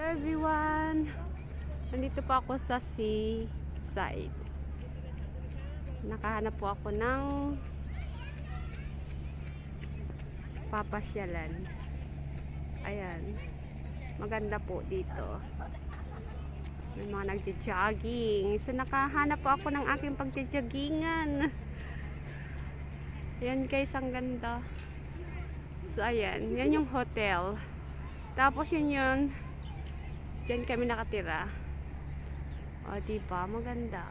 Hello everyone! Nandito po ako sa seaside. Nakahanap po ako ng papasyalan. Ayan. Maganda po dito. May mga nagja-jogging. So nakahanap po ako ng aking pagja-joggingan. Ayan guys, ang ganda. So ayan, yan yung hotel. Tapos yun. Diyan kami nakatira. O, diba? Maganda.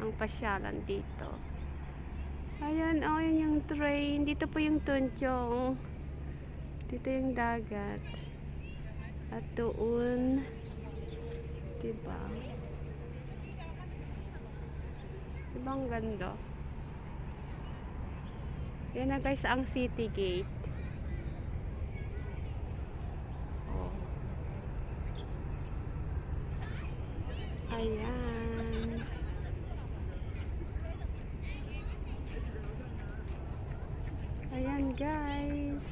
Ang pasyalan dito. Ayan, o, yun yung train. Dito po yung Tunchong. Dito yung dagat. At doon. Diba? Diba ang ganda? Yan na guys, ang city gate. Ayan. Ayan guys.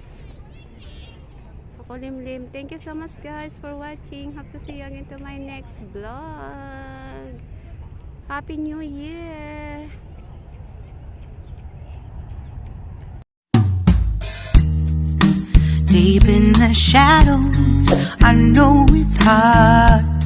Ako Limlim. Thank you so much guys for watching. Hope to see you again to my next vlog. Happy New Year. Deep in the shadows, I know it's hard